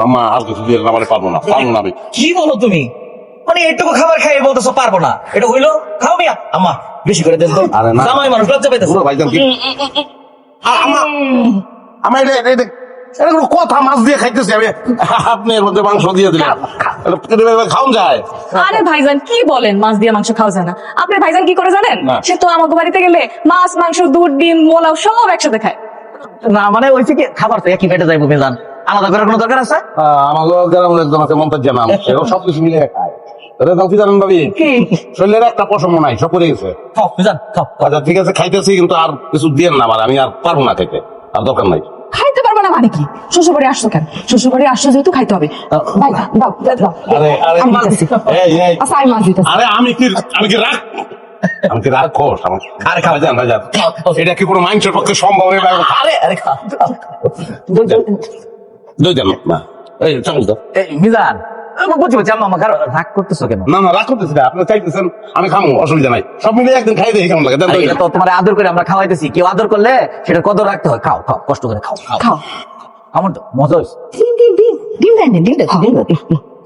আম্মা আর কিছু দিয়ে আমার পারবো না আমি। কি বলো তুমি? মানে এটুকু খাবার খাই বলতেছো পারবো না, এটা হইলো? খাও মিয়া। আম্মা বেশি করে দেন তো। আরে না। জামাই মানুষ লজ্জা পাইতেছে। পুরো ভাইজান কি আমার এটা কোনো কথা, মাছ দিয়ে খাইতেছি আমি, আপনি এর মধ্যে মাংস দিয়ে দিলেন, খাওন যায়? আরে ভাইজান কি বলেন, মাছ দিয়ে মাংস খাওয়া যায় না? আপনার ভাইজান কি করে জানেন? না। সে তো আমাকে বাড়িতে গেলে মাছ, মাংস, দুধ, ডিম, মোলাও সব একসাথে খায়। না মানে ওই থেকে খাবার তো একই পেটে যাইবো মিজান, আলাদা করার কোনো দরকার আছে? আমার গ্রামের একজন আছে মমতাজ জানাম, এরকম সবকিছু মিলে খায়। কি জানেন ভাবি, শরীরের একটা পশম নাই, সব করে গেছে। খাও মিজান খাও। আচ্ছা ঠিক আছে, খাইতেছি, কিন্তু আর কিছু দিয়ে না আমার, আমি আর পারবো না খাইতে, আর দরকার নাই। খাইতে পারবে না মানে কি? শ্বশুরবাড়ি আসছো কেন? শ্বশুরবাড়ি আসছো যেহেতু খাইতে হবে। দাও, দাও, দাও। আরে আরে আমি দিতেছি। আচ্ছা, আমি মাছ দিতেছি। আরে আমি কি রাগ, আমি কি রাগ খোস? আরে খাওয়া যান ভাইজান, এটা কি কোনো মানুষের পক্ষে সম্ভব? আরে আরে খাও। দই দেন না, এই চামচ দাও। এই মিজান, বুঝছি বুঝছি, আম্মা আমাকে রাগ করতেছো কেন? না না, রাগ করতেছি না, আপনি চাইতেছেন আমি খামো, অসুবিধা নাই, সব মিলে একদিন খাই দেখি কেমন লাগে। দেন দই এটা দেন। তো তোমার আদর করে আমরা খাওয়াইতেছি, কেউ আদর করলে সেটা কদর রাখতে হয়। খাও খাও, কষ্ট করে খাও খাও। খাও। আমার তো মজা হয়েছে। ডিম দেন, ডিমটা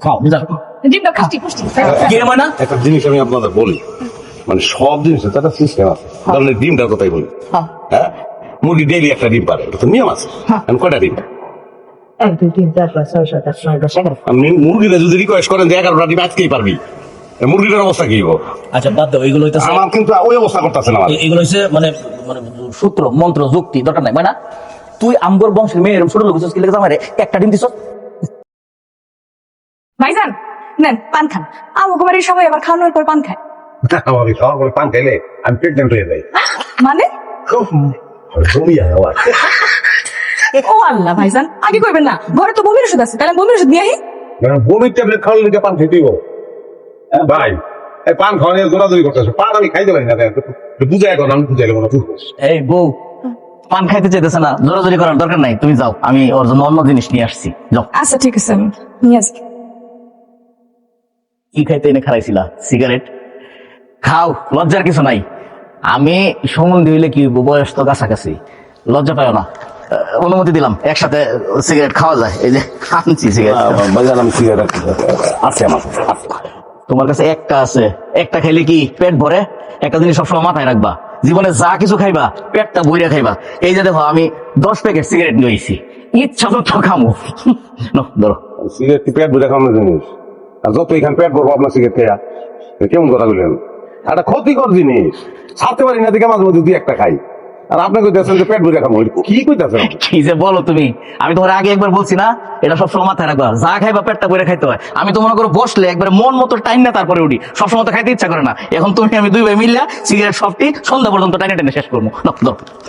খাও মিজান। ডিমটা পুষ্টি পুষ্টি। কি রে ময়না? একটা জিনিস আমি আপনাদের বলি, মানে সব জিনিসের তো একটা সিস্টেম আছে। ধরেন এই ডিমটার কথাই বলি, হ্যাঁ, মুরগি ডেইলি একটা ডিম পারে, এটা তো নিয়ম আছে। এখন কয়টা ডিম? 1, 2, 3, 4, 5, 6, 7, 8, 9, 10, 11। আপনি মুরগিটা যদি রিকোয়েস্ট করেন যে 11টা ডিম আজকেই পারবি, মুরগিটার অবস্থা কি হবো? আচ্ছা বাদ দাও, এগুলো হইতেছে আমার কিন্তু ওই অবস্থা করতেছে না আমার। এগুলো হচ্ছে মানে মানে সূত্র মন্ত্র যুক্তি, দরকার নাই। মানে তুই আমগর বংশের মেয়ে এরকম ছোট লোক কি লেগে আমার একটা ডিম দিছ? ভাইজান নেন পান খান। আমাকে বাড়ির সবাই আবার খাওয়ানোর পর পান খায়। আমি খাওয়ার পরে পান খাইলে আমি প্রেগনেন্ট হয়ে যাই, মানে? জমি যায় আবার। ও আল্লাহ ভাইজান, আগে কইবেন না, ঘরে তো বমির ওষুধ আছে, তাহলে বমির ওষুধ নিয়ে আহি। বমির ট্যাবলেট খাওয়ার লিগে পান খাইতেই ভাই, এই পান খাওয়া নিয়ে দৌড়াদৌড়ি করতেছে, পান আমি খাইতে পারি না, বুঝাই এখন আমি বুঝাইলে মনে বুঝবো। এই বউ পান খাইতে চাইতেছে না, জোরাজোরি করার দরকার নাই, তুমি যাও, আমি ওর জন্য অন্য জিনিস নিয়ে আসছি, যাও। আচ্ছা ঠিক আছে, আমি নিয়ে আসি। কি খাইতে এনে খারাইছিলা? সিগারেট খাও, লজ্জার কিছু নাই। আমি সম্বন্ধী হইলে কি বয়স তো কাছাকাছি, লজ্জা পাও না। অনুমতি দিলাম, একসাথে সিগারেট খাওয়া যায়। এই যে আনছি সিগারেট। বাজার আমি সিগারেট আছে আমার। তোমার কাছে একটা আছে, একটা খাইলে কি পেট ভরে? একটা জিনিস সবসময় মাথায় রাখবা, জীবনে যা কিছু খাইবা পেটটা বইরা খাইবা। এই যে দেখো, আমি 10 প্যাকেট সিগারেট নিয়েছি, ইচ্ছা তো খামো। ধরো। সিগারেট কি পেট বুঝে খাওয়ানোর জিনিস? আর যত এখানে পেট ভরবো আপনার সিগারেট খেয়া, কেমন কথা বললেন? একটা ক্ষতিকর জিনিস, ছাড়তে পারি না, দিকে মাঝে মধ্যে 2-1টা খাই, আর আপনি কইতেছেন যে পেট ভরে খাবো। কি কইতেছেন? কি যে বলো তুমি! আমি তোমার আগে একবার বলছি না, এটা সবসময় মাথায় রাখবা, যা খাইবা পেটটা বইরা খাইতে হয়। আমি তো মনে করো বসলে একবার মন মতো টাইম না, তারপরে উঠি, সবসময় তো খাইতে ইচ্ছা করে না। এখন তুমি আমি 2 ভাই মিললা সিগারেট সবটি সন্ধ্যা পর্যন্ত টাইনে টাইনে শেষ করবো।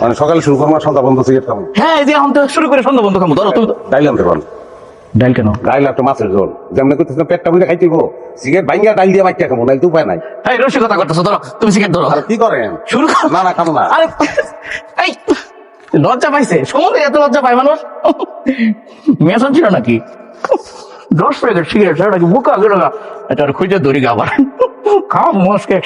মানে সকালে শুরু করবো, সন্ধ্যা পর্যন্ত সিগারেট খাবো? হ্যাঁ, এই যে এখন তো শুরু করে সন্ধ্যা বন্ধ খাবো। ধরো তুমি ডাইল আনতে পারেন? ডাইল কেন? ডাইল একটা মাছের ঝোল, যেমন করতেছেন পেটটা বুঝে খাইতে গো, সিগারেট ভাঙ্গা ডাইল দিয়ে মাইটা খাবো, নাইলে তো উপায় নাই। এই রসিকতা করতেছো, ধরো তুমি সিগারেট ধরো। আর কি করেন? শুরু করো। না না, খাবো না। আরে এই লজ্জা পাইছে, সমুদ্রে এত লজ্জা পায় মানুষ? মেশন ছিল নাকি? 10 প্যাকেট সিগারেট, সেটা কি বুকা গেল? এটা খুঁজে ধরি আবার খাও মস্কে।